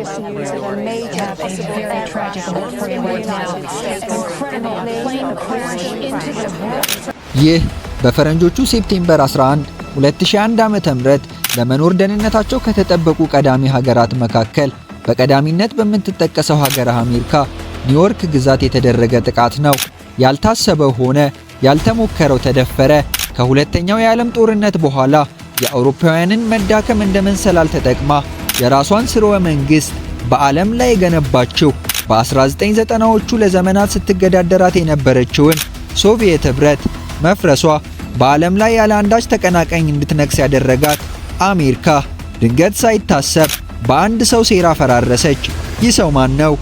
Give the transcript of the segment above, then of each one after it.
this news of a major possible very tragic event for you right now. Incredible plane crash into the ይህ በፈረንጆቹ ሴፕቴምበር 11 2001 ዓመተ ምህረት ለመኖር ደህንነታቸው ከተጠበቁ ቀዳሚ ሀገራት መካከል በቀዳሚነት በምትጠቀሰው ሀገር አሜሪካ ኒውዮርክ ግዛት የተደረገ ጥቃት ነው። ያልታሰበው ሆነ፣ ያልተሞከረው ተደፈረ። ከሁለተኛው የዓለም ጦርነት በኋላ የአውሮፓውያንን መዳከም እንደ መንሰላል ተጠቅማ የራሷን ስርወ መንግስት በዓለም ላይ የገነባቸው በ1990ዎቹ ለዘመናት ስትገዳደራት የነበረችውን ሶቪየት ህብረት መፍረሷ በዓለም ላይ ያለ አንዳች ተቀናቃኝ እንድትነግስ ያደረጋት አሜሪካ ድንገት ሳይታሰብ በአንድ ሰው ሴራ ፈራረሰች። ይህ ሰው ማን ነው?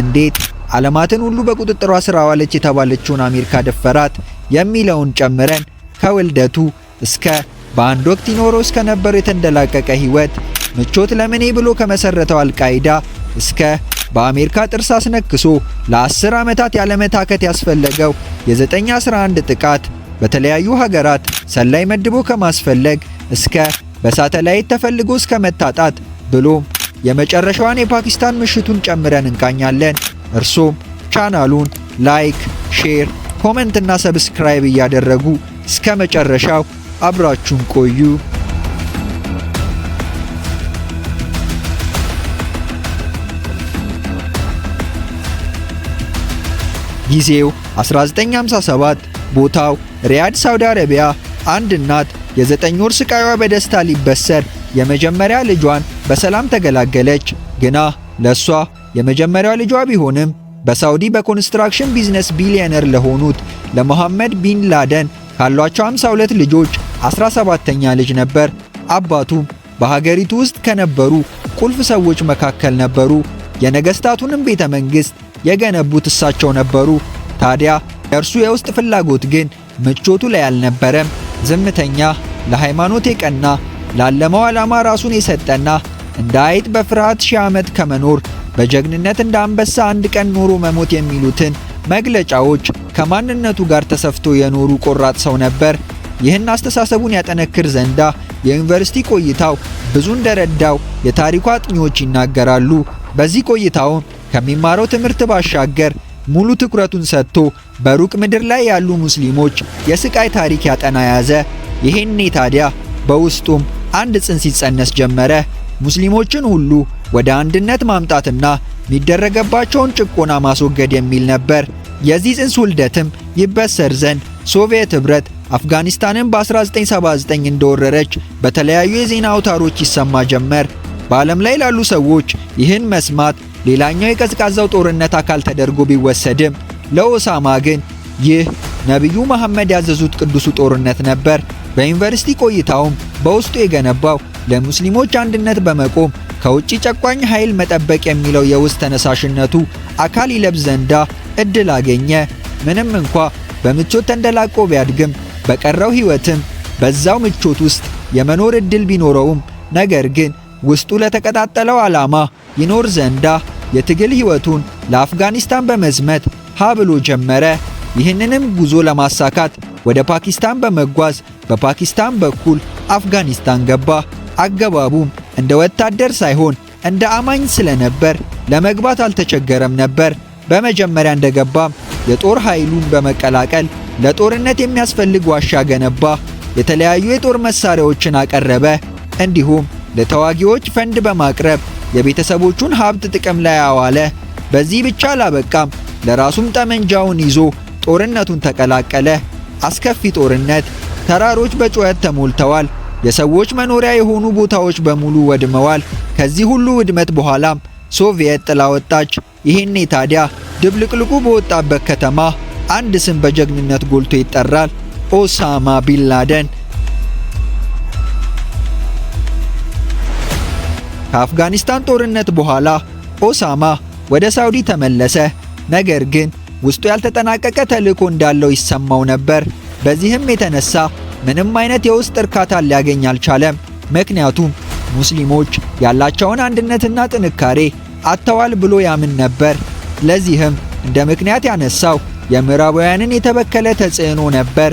እንዴት ዓለማትን ሁሉ በቁጥጥሯ ስር አዋለች የተባለችውን አሜሪካ ደፈራት? የሚለውን ጨምረን ከውልደቱ እስከ በአንድ ወቅት ይኖረው እስከ ነበረው የተንደላቀቀ ህይወት፣ ምቾት ለምኔ ብሎ ከመሰረተው አልቃይዳ እስከ በአሜሪካ ጥርስ አስነክሶ ለ10 ዓመታት ያለመታከት ያስፈለገው የ911 ጥቃት፣ በተለያዩ ሀገራት ሰላይ መድቦ ከማስፈለግ እስከ በሳተላይት ተፈልጎ እስከ መታጣት ብሎም የመጨረሻዋን የፓኪስታን ምሽቱን ጨምረን እንቃኛለን። እርሶም ቻናሉን ላይክ፣ ሼር፣ ኮሜንት እና ሰብስክራይብ እያደረጉ እስከ መጨረሻው አብራችሁን ቆዩ። ጊዜው 1957፣ ቦታው ሪያድ ሳውዲ አረቢያ። አንድ እናት የ9 ወር ስቃይዋ በደስታ ሊበሰር የመጀመሪያ ልጇን በሰላም ተገላገለች። ግና ለሷ የመጀመሪያው ልጇ ቢሆንም በሳውዲ በኮንስትራክሽን ቢዝነስ ቢሊዮነር ለሆኑት ለመሐመድ ቢን ላደን ካሏቸው 52 ልጆች 17ኛ ልጅ ነበር። አባቱም በሀገሪቱ ውስጥ ከነበሩ ቁልፍ ሰዎች መካከል ነበሩ። የነገስታቱንም ቤተ መንግስት የገነቡት እሳቸው ነበሩ። ታዲያ የእርሱ የውስጥ ፍላጎት ግን ምቾቱ ላይ አልነበረም። ዝምተኛ፣ ለሃይማኖት የቀና፣ ላለመው ዓላማ ራሱን የሰጠና እንደ አይጥ በፍርሃት 1000 ዓመት ከመኖር በጀግንነት እንደ አንበሳ አንድ ቀን ኖሮ መሞት የሚሉትን መግለጫዎች ከማንነቱ ጋር ተሰፍቶ የኖሩ ቆራጥ ሰው ነበር። ይህን አስተሳሰቡን ያጠነክር ዘንዳ የዩኒቨርሲቲ ቆይታው ብዙ እንደረዳው የታሪኩ አጥኚዎች ይናገራሉ። በዚህ ቆይታውም ከሚማረው ትምህርት ባሻገር ሙሉ ትኩረቱን ሰጥቶ በሩቅ ምድር ላይ ያሉ ሙስሊሞች የስቃይ ታሪክ ያጠና ያዘ። ይሄኔ ታዲያ በውስጡም አንድ ጽንስ ሲጸነስ ጀመረ። ሙስሊሞችን ሁሉ ወደ አንድነት ማምጣትና የሚደረገባቸውን ጭቆና ማስወገድ የሚል ነበር። የዚህ ጽንስ ውልደትም ይበሰር ዘንድ ሶቪየት ህብረት አፍጋኒስታንን በ1979 እንደወረረች በተለያዩ የዜና አውታሮች ይሰማ ጀመር። በዓለም ላይ ላሉ ሰዎች ይህን መስማት ሌላኛው የቀዝቃዛው ጦርነት አካል ተደርጎ ቢወሰድም ለኦሳማ ግን ይህ ነቢዩ መሐመድ ያዘዙት ቅዱሱ ጦርነት ነበር። በዩኒቨርሲቲ ቆይታውም በውስጡ የገነባው ለሙስሊሞች አንድነት በመቆም ከውጭ ጨቋኝ ኃይል መጠበቅ የሚለው የውስጥ ተነሳሽነቱ አካል ይለብስ ዘንዳ እድል አገኘ። ምንም እንኳ በምቾት ተንደላቆ ቢያድግም በቀረው ህይወትም በዛው ምቾት ውስጥ የመኖር እድል ቢኖረውም ነገር ግን ውስጡ ለተቀጣጠለው ዓላማ ይኖር ዘንዳ የትግል ህይወቱን ለአፍጋኒስታን በመዝመት ብሎ ጀመረ። ይህንንም ጉዞ ለማሳካት ወደ ፓኪስታን በመጓዝ በፓኪስታን በኩል አፍጋኒስታን ገባ። አገባቡም እንደ ወታደር ሳይሆን እንደ አማኝ ስለነበር ለመግባት አልተቸገረም ነበር። በመጀመሪያ እንደገባም የጦር ኃይሉን በመቀላቀል ለጦርነት የሚያስፈልግ ዋሻ ገነባ። የተለያዩ የጦር መሳሪያዎችን አቀረበ። እንዲሁም ለተዋጊዎች ፈንድ በማቅረብ የቤተሰቦቹን ሀብት ጥቅም ላይ አዋለ። በዚህ ብቻ አላበቃም። ለራሱም ጠመንጃውን ይዞ ጦርነቱን ተቀላቀለ። አስከፊ ጦርነት። ተራሮች በጩኸት ተሞልተዋል። የሰዎች መኖሪያ የሆኑ ቦታዎች በሙሉ ወድመዋል። ከዚህ ሁሉ ውድመት በኋላም ሶቪየት ጥላ ወጣች። ይሄኔ ታዲያ ድብልቅልቁ በወጣበት ከተማ አንድ ስም በጀግንነት ጎልቶ ይጠራል። ኦሳማ ቢን ላደን። ከአፍጋኒስታን ጦርነት በኋላ ኦሳማ ወደ ሳውዲ ተመለሰ። ነገር ግን ውስጡ ያልተጠናቀቀ ተልእኮ እንዳለው ይሰማው ነበር። በዚህም የተነሳ ምንም አይነት የውስጥ እርካታ ሊያገኝ አልቻለም። ምክንያቱም ሙስሊሞች ያላቸውን አንድነትና ጥንካሬ አጥተዋል ብሎ ያምን ነበር። ለዚህም እንደ ምክንያት ያነሳው የምዕራባውያንን የተበከለ ተጽዕኖ ነበር።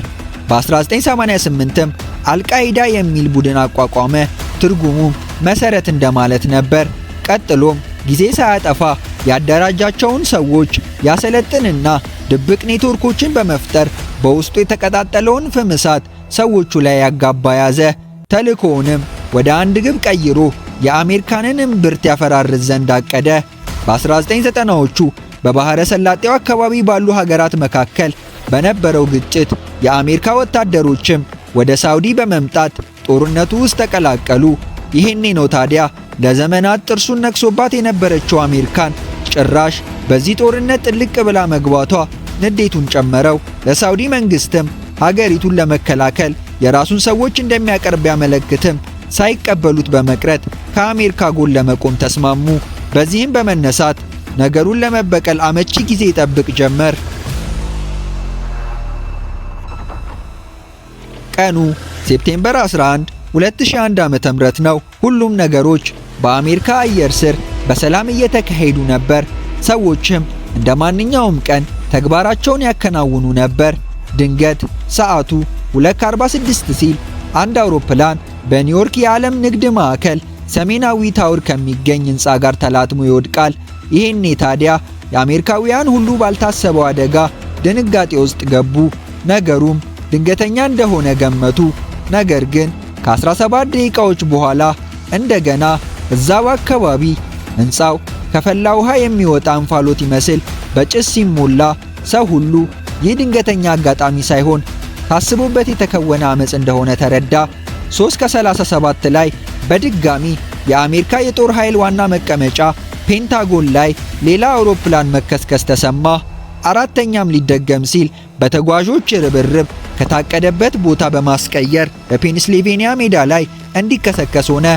በ1988ም አልቃይዳ የሚል ቡድን አቋቋመ። ትርጉሙም መሰረት እንደማለት ነበር። ቀጥሎም ጊዜ ሳያጠፋ ያደራጃቸውን ሰዎች ያሰለጥንና ድብቅ ኔትወርኮችን በመፍጠር በውስጡ የተቀጣጠለውን ፍም እሳት ሰዎቹ ላይ ያጋባ ያዘ። ተልእኮውንም ወደ አንድ ግብ ቀይሮ የአሜሪካንን እምብርት ያፈራርስ ዘንድ አቀደ። በ1990ዎቹ በባሕረ ሰላጤው አካባቢ ባሉ ሀገራት መካከል በነበረው ግጭት የአሜሪካ ወታደሮችም ወደ ሳውዲ በመምጣት ጦርነቱ ውስጥ ተቀላቀሉ። ይሄኔ ነው ታዲያ ለዘመናት ጥርሱን ነክሶባት የነበረችው አሜሪካን ጭራሽ በዚህ ጦርነት ጥልቅ ብላ መግባቷ ንዴቱን ጨመረው። ለሳውዲ መንግስትም ሀገሪቱን ለመከላከል የራሱን ሰዎች እንደሚያቀርብ ያመለክትም ሳይቀበሉት በመቅረት ከአሜሪካ ጎን ለመቆም ተስማሙ። በዚህም በመነሳት ነገሩን ለመበቀል አመቺ ጊዜ ይጠብቅ ጀመር። ቀኑ ሴፕቴምበር 11 2001 ዓ.ም ነው። ሁሉም ነገሮች በአሜሪካ አየር ስር በሰላም እየተካሄዱ ነበር። ሰዎችም እንደ ማንኛውም ቀን ተግባራቸውን ያከናውኑ ነበር። ድንገት ሰዓቱ 2:46 ሲል አንድ አውሮፕላን በኒውዮርክ የዓለም ንግድ ማዕከል ሰሜናዊ ታወር ከሚገኝ ሕንፃ ጋር ተላትሞ ይወድቃል። ይሄኔ ታዲያ የአሜሪካውያን ሁሉ ባልታሰበው አደጋ ድንጋጤ ውስጥ ገቡ። ነገሩም ድንገተኛ እንደሆነ ገመቱ። ነገር ግን ከ17 ደቂቃዎች በኋላ እንደገና እዛው አካባቢ ሕንፃው ከፈላ ውሃ የሚወጣ እንፋሎት ይመስል በጭስ ሲሞላ ሰው ሁሉ ይህ ድንገተኛ አጋጣሚ ሳይሆን ታስቦበት የተከወነ አመጽ እንደሆነ ተረዳ። 3:37 ላይ በድጋሚ የአሜሪካ የጦር ኃይል ዋና መቀመጫ ፔንታጎን ላይ ሌላ አውሮፕላን መከስከስ ተሰማ። አራተኛም ሊደገም ሲል በተጓዦች ርብርብ ከታቀደበት ቦታ በማስቀየር በፔንሲልቬኒያ ሜዳ ላይ እንዲከሰከስ ሆነ።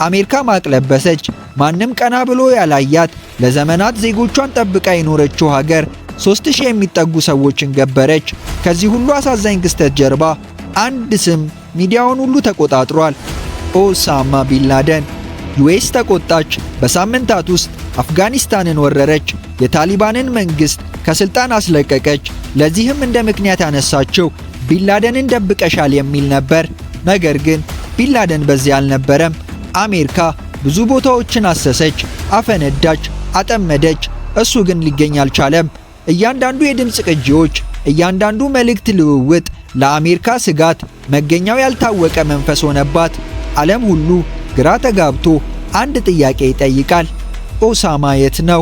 አሜሪካ ማቅለበሰች። ማንም ቀና ብሎ ያላያት ለዘመናት ዜጎቿን ጠብቃ የኖረችው ሀገር 3000 የሚጠጉ ሰዎችን ገበረች። ከዚህ ሁሉ አሳዛኝ ክስተት ጀርባ አንድ ስም ሚዲያውን ሁሉ ተቆጣጥሯል። ኦሳማ ቢንላደን። ዩኤስ ተቆጣች። በሳምንታት ውስጥ አፍጋኒስታንን ወረረች። የታሊባንን መንግስት ከስልጣን አስለቀቀች። ለዚህም እንደ ምክንያት ያነሳችው ቢንላደንን ደብቀሻል የሚል ነበር። ነገር ግን ቢንላደን በዚያ አልነበረም። አሜሪካ ብዙ ቦታዎችን አሰሰች፣ አፈነዳች፣ አጠመደች። እሱ ግን ሊገኝ አልቻለም። እያንዳንዱ የድምፅ ቅጂዎች፣ እያንዳንዱ መልእክት ልውውጥ ለአሜሪካ ስጋት፣ መገኛው ያልታወቀ መንፈስ ሆነባት። ዓለም ሁሉ ግራ ተጋብቶ አንድ ጥያቄ ይጠይቃል። ኦሳማ የት ነው?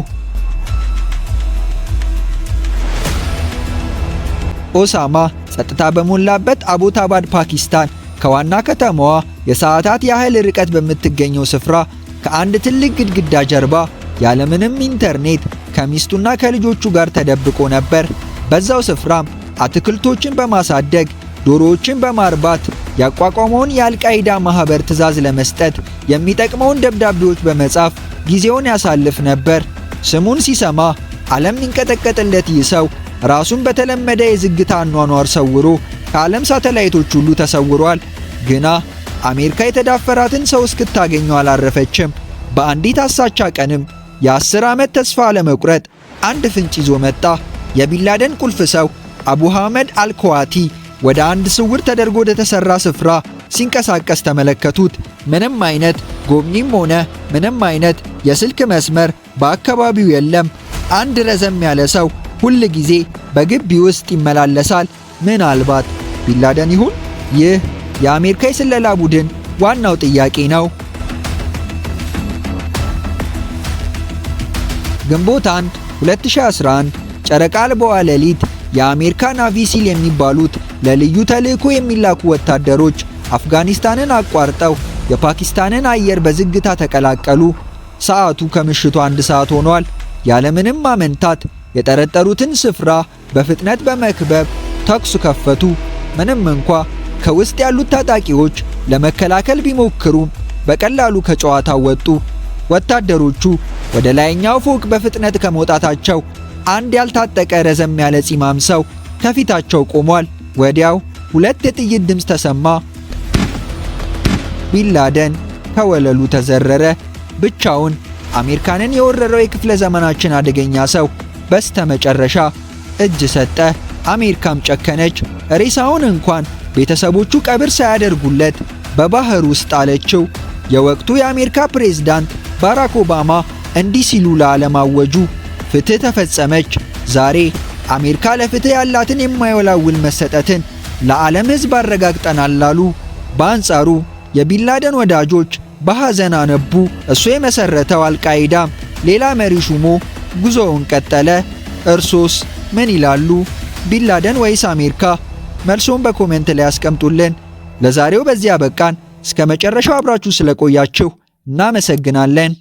ኦሳማ ጸጥታ በሞላበት አቦታባድ ፓኪስታን ከዋና ከተማዋ የሰዓታት ያህል ርቀት በምትገኘው ስፍራ ከአንድ ትልቅ ግድግዳ ጀርባ ያለምንም ኢንተርኔት ከሚስቱና ከልጆቹ ጋር ተደብቆ ነበር። በዛው ስፍራም አትክልቶችን በማሳደግ ዶሮዎችን በማርባት ያቋቋመውን የአልቃይዳ ማህበር ትዕዛዝ ለመስጠት የሚጠቅመውን ደብዳቤዎች በመጻፍ ጊዜውን ያሳልፍ ነበር። ስሙን ሲሰማ ዓለም የሚንቀጠቀጥለት ይህ ሰው ራሱን በተለመደ የዝግታ አኗኗር ሰውሮ ከዓለም ሳተላይቶች ሁሉ ተሰውሯል። ግና አሜሪካ የተዳፈራትን ሰው እስክታገኘው አላረፈችም። በአንዲት አሳቻ ቀንም የ10 ዓመት ተስፋ ለመቁረጥ አንድ ፍንጭ ይዞ መጣ። የቢንላደን ቁልፍ ሰው አቡ ሐመድ አልኮዋቲ ወደ አንድ ስውር ተደርጎ ወደ ተሰራ ስፍራ ሲንቀሳቀስ ተመለከቱት። ምንም አይነት ጎብኚም ሆነ ምንም አይነት የስልክ መስመር በአካባቢው የለም። አንድ ረዘም ያለ ሰው ሁል ጊዜ በግቢ ውስጥ ይመላለሳል። ምናልባት ቢንላደን ይሁን? ይህ የአሜሪካ የስለላ ቡድን ዋናው ጥያቄ ነው። ግንቦት 1 2011 ጨረቃ አልባዋ ሌሊት የአሜሪካ ናቪ ሲል የሚባሉት ለልዩ ተልእኮ የሚላኩ ወታደሮች አፍጋኒስታንን አቋርጠው የፓኪስታንን አየር በዝግታ ተቀላቀሉ። ሰዓቱ ከምሽቱ 1 ሰዓት ሆኗል። ያለምንም ማመንታት የጠረጠሩትን ስፍራ በፍጥነት በመክበብ ተኩስ ከፈቱ። ምንም እንኳ ከውስጥ ያሉት ታጣቂዎች ለመከላከል ቢሞክሩም በቀላሉ ከጨዋታው ወጡ። ወታደሮቹ ወደ ላይኛው ፎቅ በፍጥነት ከመውጣታቸው አንድ ያልታጠቀ ረዘም ያለ ፂማም ሰው ከፊታቸው ቆሟል። ወዲያው 2 የጥይት ድምፅ ተሰማ። ቢንላደን ከወለሉ ተዘረረ። ብቻውን አሜሪካንን የወረረው የክፍለ ዘመናችን አደገኛ ሰው በስተመጨረሻ እጅ ሰጠ። አሜሪካም ጨከነች። ሬሳውን እንኳን ቤተሰቦቹ ቀብር ሳያደርጉለት በባህር ውስጥ አለችው። የወቅቱ የአሜሪካ ፕሬዝዳንት ባራክ ኦባማ እንዲህ ሲሉ ለዓለም አወጁ። ፍትህ ተፈጸመች። ዛሬ አሜሪካ ለፍትህ ያላትን የማይወላውል መሰጠትን ለዓለም ሕዝብ አረጋግጠናል አሉ። በአንጻሩ የቢንላደን ወዳጆች በሐዘን አነቡ። እሱ የመሰረተው አልቃይዳም ሌላ መሪ ሹሞ ጉዞውን ቀጠለ። እርሶስ ምን ይላሉ? ቢንላደን ወይስ አሜሪካ? መልሶን በኮሜንት ላይ ያስቀምጡልን። ለዛሬው በዚያ በቃን። እስከ መጨረሻው አብራችሁ ስለቆያችሁ እናመሰግናለን።